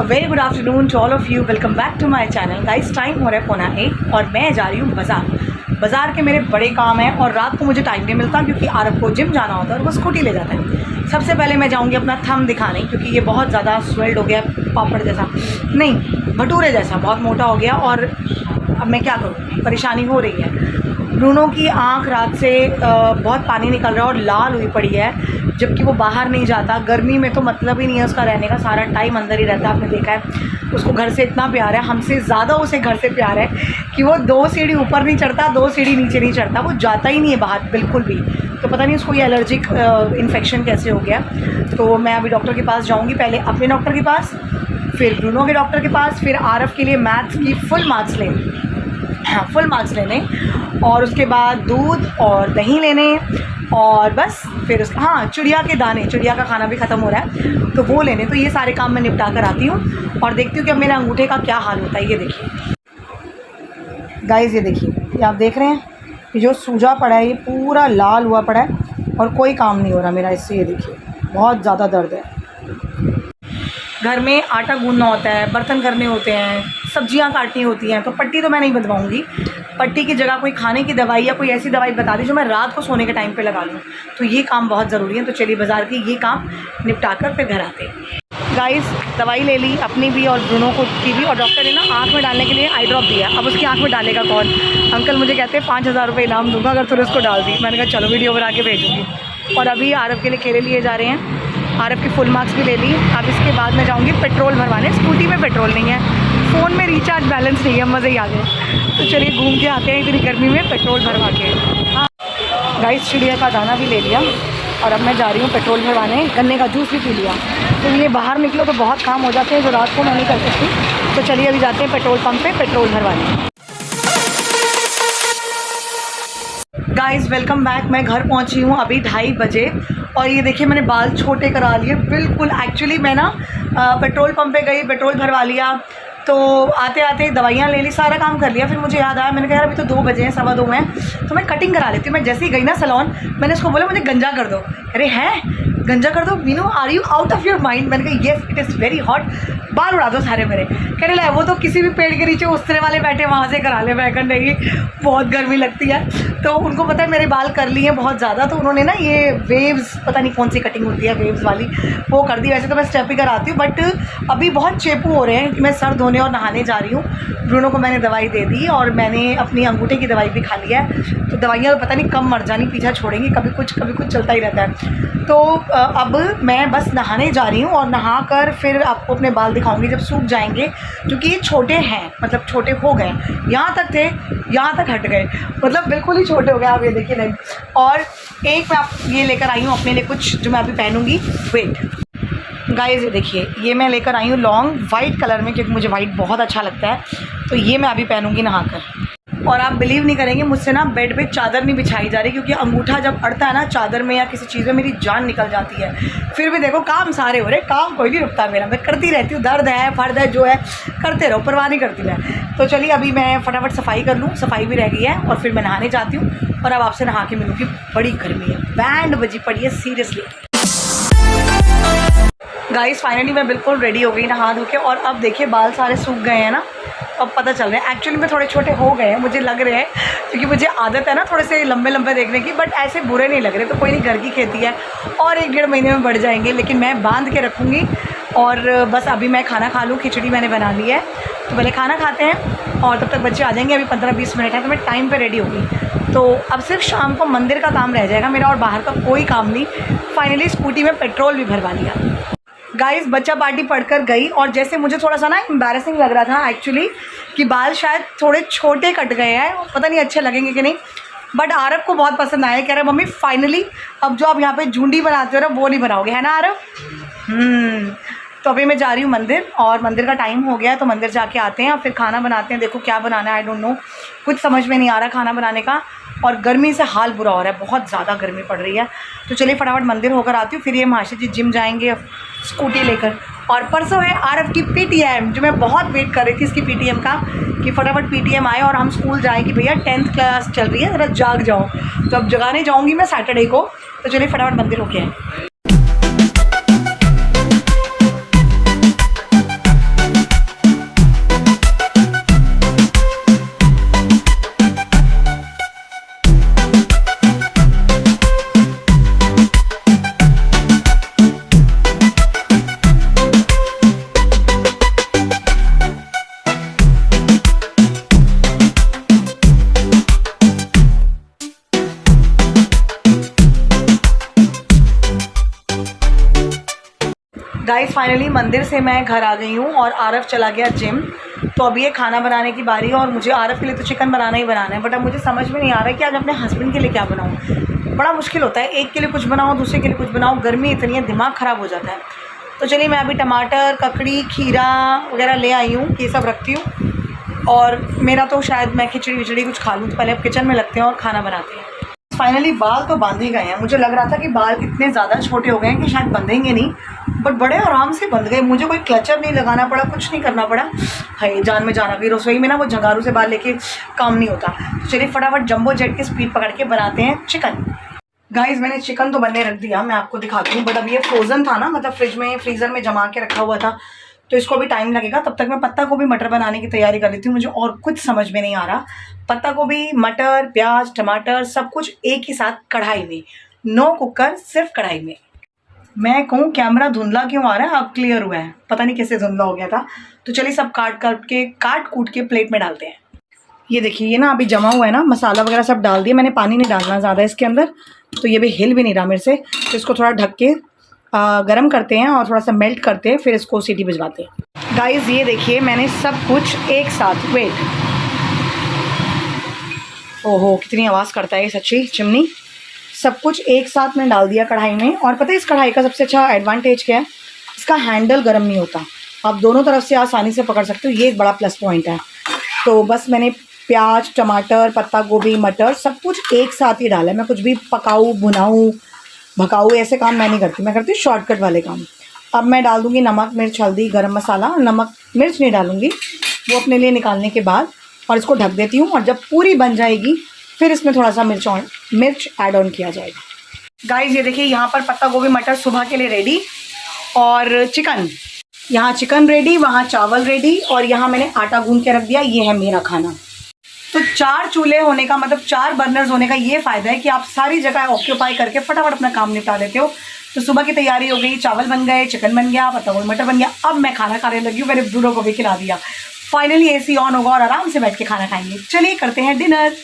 Very good afternoon to all of you, welcome back to my channel. Guys time हो रहा है 1:15 और मैं जा रही हूँ बाज़ार के मेरे बड़े काम हैं और रात को मुझे टाइम नहीं मिलता क्योंकि आरब को जिम जाना होता है और वो स्कूटी ले जाता है। सबसे पहले मैं जाऊँगी अपना थंब दिखाने क्योंकि ये बहुत ज़्यादा स्वेल्ड हो गया, पापड़ जैसा नहीं भटूरे जैसा बहुत मोटा हो गया और अब मैं क्या करूँ, परेशानी हो रही है। ब्रूनो की आंख रात से बहुत पानी निकल रहा है और लाल हुई पड़ी है, जबकि वो बाहर नहीं जाता। गर्मी में तो मतलब ही नहीं है उसका रहने का, सारा टाइम अंदर ही रहता है। आपने देखा है उसको घर से इतना प्यार है, हमसे ज़्यादा उसे घर से प्यार है कि वो 2 सीढ़ी ऊपर नहीं चढ़ता, 2 सीढ़ी नीचे नहीं चढ़ता, वो जाता ही नहीं है बाहर बिल्कुल भी। तो पता नहीं उसको ये एलर्जिक इन्फेक्शन कैसे हो गया। तो मैं अभी डॉक्टर के पास जाऊँगी, पहले अपने डॉक्टर के पास, फिर ब्रूनो के डॉक्टर के पास, फिर आरफ के लिए मैथ्स की फुल मार्क्स लेने और उसके बाद दूध और दही लेने और बस फिर चिड़िया के दाने, चिड़िया का खाना भी ख़त्म हो रहा है तो वो लेने। तो ये सारे काम मैं निपटा कर आती हूँ और देखती हूँ कि अब मेरे अंगूठे का क्या हाल होता है। ये देखिए गाइस, ये देखिए, ये आप देख रहे हैं, ये जो सूजा पड़ा है ये पूरा लाल हुआ पड़ा है और कोई काम नहीं हो रहा मेरा इससे। ये देखिए बहुत ज़्यादा दर्द है। घर में आटा गूंदना होता है, बर्तन करने होते हैं, सब्जियां काटनी होती हैं, तो पट्टी तो मैं नहीं बंधवाऊँगी। पट्टी की जगह कोई खाने की दवाई या कोई ऐसी दवाई बता दी जो मैं रात को सोने के टाइम पे लगा लूँ, तो ये काम बहुत ज़रूरी है। तो चलिए बाज़ार की ये काम निपटा कर फिर घर आते हैं। गाइस दवाई ले ली अपनी भी और ब्रूनो को की भी, और डॉक्टर ने ना आँख में डालने के लिए आई ड्रॉप दिया। अब उसकी आँख में डालेगा कौन? अंकल मुझे कहते हैं 5,000 रुपये इनाम दूँगा अगर तूने उसको डाल दी। मैंने कहा चलो वीडियो बना के भेजूँगी। और अभी आरब के लिए केले लिए जा रहे हैं, आरब की फुल मार्क्स भी ले ली। अब इसके बाद मैं जाऊँगी पेट्रोल भरवाने। स्कूटी में पेट्रोल नहीं है, फ़ोन में रिचार्ज बैलेंस नहीं है, मज़े ही आ गए। तो चलिए घूम के आते हैं इतनी गर्मी में पेट्रोल भरवा के। हाँ गाइस, चिड़िया का दाना भी ले लिया और अब मैं जा रही हूँ पेट्रोल भरवाने। गन्ने का जूस भी पी लिया। तो ये बाहर निकलो तो बहुत काम हो जाते हैं जो रात को मैं नहीं कर सकती। तो चलिए अभी जाते हैं पेट्रोल पंप पे पेट्रोल भरवाने। Guys welcome back. मैं घर पहुंची हूँ अभी 2:30 बजे और ये देखिए मैंने बाल छोटे करा लिए बिल्कुल। एक्चुअली मैं ना पेट्रोल पंप पे गई, पेट्रोल भरवा लिया, तो आते आते दवाइयाँ ले ली, सारा काम कर लिया। फिर मुझे याद आया, मैंने कहा यार अभी तो 2 बजे हैं, 2:15 हैं, तो मैं कटिंग करा लेती हूँ। मैं जैसे ही गई ना सैलून, मैंने उसको बोला मुझे गंजा कर दो। अरे हैं गंजा कर दो Meenu, are you out of your mind? मैंने कहा yes it is very hot, बाल उड़ा दो सारे मेरे। कहने लगे वो तो किसी भी पेड़ के नीचे उस्तरे वाले बैठे वहाँ से करा ले। मैं कहने लगी बहुत गर्मी लगती है। तो उनको पता है मेरे बाल कर लिए हैं बहुत ज़्यादा, तो उन्होंने ना ये वेव्स, पता नहीं कौन सी कटिंग होती है वेव्स वाली, वो कर दी। वैसे तो मैं स्टेप ही कराती हूँ बट अभी बहुत चेपू हो रहे हैं कि मैं सर धोने और नहाने जा रही हूँ। ब्रूनो को मैंने दवाई दे दी और मैंने अपनी अंगूठे की दवाई भी खा लिया है। तो दवाइयाँ तो पता नहीं कब मर जानी पीछा छोड़ेंगी, कभी कुछ चलता ही रहता है। तो अब मैं बस नहाने जा रही हूँ और नहा कर फिर आपको अपने बाल दिखाऊंगी जब सूख जाएंगे, क्योंकि ये छोटे हैं, मतलब छोटे हो गए। यहाँ तक थे, यहाँ तक हट गए, मतलब बिल्कुल ही छोटे हो गए। आप ये देखिए नहीं। और एक मैं आप ये लेकर आई हूँ अपने लिए कुछ जो मैं अभी पहनूंगी। वेट गाइस, ये देखिए ये मैं लेकर आई हूँ लॉन्ग वाइट कलर में, क्योंकि मुझे वाइट बहुत अच्छा लगता है। तो ये मैं अभी पहनूंगी नहाकर। और आप बिलीव नहीं करेंगे, मुझसे ना बेड पे चादर नहीं बिछाई जा रही, क्योंकि अंगूठा जब अड़ता है ना चादर में या किसी चीज़ में मेरी जान निकल जाती है। फिर भी देखो काम सारे हो रहे, काम कोई नहीं रुकता मेरा, मैं करती रहती हूँ। दर्द है, फर्द है, जो है करते रहो, परवाह नहीं करती मैं। तो चलिए अभी मैं फटाफट सफाई कर लूँ, सफाई भी रह गई है, और फिर मैं नहाने जाती हूँ और अब आपसे नहा के मिलूँगी। बड़ी गर्मी है, बैंड बजी पड़ी है सीरियसली। गाइस फाइनली मैं बिल्कुल रेडी हो गई नहा धो के, और अब देखिए बाल सारे सूख गए हैं ना, अब पता चल रहा है। एक्चुअली में थोड़े छोटे हो गए हैं मुझे लग रहे हैं, क्योंकि मुझे आदत है ना थोड़े से लंबे लंबे देखने की, बट ऐसे बुरे नहीं लग रहे। तो कोई नहीं, घर की खेती है और 1-1.5 महीने में बढ़ जाएंगे, लेकिन मैं बांध के रखूँगी। और बस अभी मैं खाना खा लूँ, खिचड़ी मैंने बना ली है, तो पहले खाना खाते हैं और तब तक बच्चे आ जाएंगे। अभी 15-20 मिनट है तो मैं टाइम पर रेडी होगी। तो अब सिर्फ शाम को मंदिर का काम रह जाएगा मेरा और बाहर का कोई काम नहीं। फाइनली स्कूटी में पेट्रोल भी भरवा लिया। गाइस बच्चा पार्टी पढ़कर गई और जैसे मुझे थोड़ा सा ना एम्बैरेसिंग लग रहा था एक्चुअली कि बाल शायद थोड़े छोटे कट गए हैं, पता नहीं अच्छे लगेंगे कि नहीं, बट आरब को बहुत पसंद आया। कह रहे मम्मी फाइनली अब जो आप यहाँ पे झुंडी बनाते हो ना वो नहीं बनाओगे, है ना आरब? तो अभी मैं जा रही हूँ मंदिर, और मंदिर का टाइम हो गया है तो मंदिर जाके आते हैं और फिर खाना बनाते हैं। देखो क्या बनाना है, आई डोंट नो, कुछ समझ में नहीं आ रहा खाना बनाने का, और गर्मी से हाल बुरा हो रहा है, बहुत ज़्यादा गर्मी पड़ रही है। तो चलिए फटाफट मंदिर होकर आती हूँ, फिर ये महाशय जी जिम जाएंगे स्कूटी लेकर। और परसों है आरफ की पीटीएम, जो मैं बहुत वेट कर रही थी इसकी पीटीएम का, कि फटाफट पीटीएम आए और हम स्कूल जाएँ कि भैया 10th क्लास चल रही है, ज़रा जाग जाओ। तो अब जगाने जाऊँगी मैं सैटरडे को। तो चलिए फटाफट मंदिर होके आए। गाइस फाइनली मंदिर से मैं घर आ गई हूँ और आरव चला गया जिम। तो अभी ये खाना बनाने की बारी है और मुझे आरव के लिए तो चिकन बनाना ही बनाना है, बट अब मुझे समझ में नहीं आ रहा है कि आज अपने हस्बैंड के लिए क्या बनाऊँ। बड़ा मुश्किल होता है, एक के लिए कुछ बनाओ, दूसरे के लिए कुछ बनाओ, गर्मी इतनी है, दिमाग ख़राब हो जाता है। तो चलिए मैं अभी टमाटर, ककड़ी, खीरा वगैरह ले आई हूँ, ये सब रखती हूँ। और मेरा तो शायद मैं खिचड़ी विचड़ी कुछ खा लूँ, तो पहले अब किचन में लगते हैं और खाना बनाते हैं। फाइनली बाल तो बांधे गए हैं। मुझे लग रहा था कि बाल इतने ज़्यादा छोटे हो गए हैं कि शायद बंधेंगे नहीं, बट बड़े आराम से बंध गए। मुझे कोई क्लचर नहीं लगाना पड़ा, कुछ नहीं करना पड़ा। हाय जान में जाना भी, रसोई में ना वो झंगारू से बाल लेके काम नहीं होता। तो चलिए फटाफट जंबो जेट की स्पीड पकड़ के बनाते हैं चिकन। गाइस मैंने चिकन तो बनने रख दिया, मैं आपको दिखाती हूँ, बट अब ये फ्रोज़न था ना, मतलब फ्रीज़र में जमा के रखा हुआ था, तो इसको भी टाइम लगेगा। तब तक मैं पत्ता गोभी मटर बनाने की तैयारी कर लेती हूँ। मुझे और कुछ समझ में नहीं आ रहा। पत्ता गोभी, मटर, प्याज, टमाटर सब कुछ एक ही साथ कढ़ाई में, नो कुकर, सिर्फ कढ़ाई में। मैं कहूँ कैमरा धुंधला क्यों आ रहा है, अब क्लियर हुआ है, पता नहीं कैसे धुंधला हो गया था। तो चलिए सब काट कूट के प्लेट में डालते हैं। ये देखिए ये ना अभी जमा हुआ है ना, मसाला वगैरह सब डाल दिया मैंने, पानी नहीं डालना ज़्यादा इसके अंदर। तो ये भी हिल भी नहीं रहा मेरे से, तो इसको थोड़ा ढक के गरम करते हैं और थोड़ा सा मेल्ट करते हैं, फिर इसको सीटी बजवाते हैं। गाइस ये देखिए मैंने सब कुछ एक साथ, वेट, ओहो कितनी आवाज़ करता है ये सच्ची चिमनी। सब कुछ एक साथ में डाल दिया कढ़ाई में। और पता है इस कढ़ाई का सबसे अच्छा एडवांटेज क्या है, इसका हैंडल गर्म नहीं होता, आप दोनों तरफ से आसानी से पकड़ सकते हो, ये एक बड़ा प्लस पॉइंट है। तो बस मैंने प्याज, टमाटर, पत्ता गोभी, मटर सब कुछ एक साथ ही डाला है। मैं कुछ भी पकाऊँ, भुनाऊँ, भकाऊँ ऐसे काम मैं नहीं करती, मैं करती हूँ शॉर्टकट वाले काम। अब मैं डाल दूँगी नमक, मिर्च, हल्दी, गरम मसाला। नमक मिर्च नहीं डालूँगी, वो अपने लिए निकालने के बाद, और इसको ढक देती हूँ। और जब पूरी बन जाएगी फिर इसमें थोड़ा सा मिर्च ऐड ऑन किया जाएगा। गाइस ये देखिए यहाँ पर पत्ता गोभी मटर सुबह के लिए रेडी, और चिकन, यहाँ चिकन रेडी, वहाँ चावल रेडी, और यहाँ मैंने आटा गूंद के रख दिया। ये है मेरा खाना। तो 4 चूल्हे होने का मतलब 4 बर्नर्स होने का ये फ़ायदा है कि आप सारी जगह ऑक्यूपाई करके फटाफट अपना काम निपटा लेते हो। तो सुबह की तैयारी हो गई, चावल बन गए, चिकन बन गया, पत्ता गोभी मटर बन गया। अब मैं खाना खाने लगी हूँ, मैंने बूढ़ों को भी खिला दिया। फाइनली AC ऑन होगा और आराम से बैठ के खाना खाएंगे। चलिए करते हैं डिनर।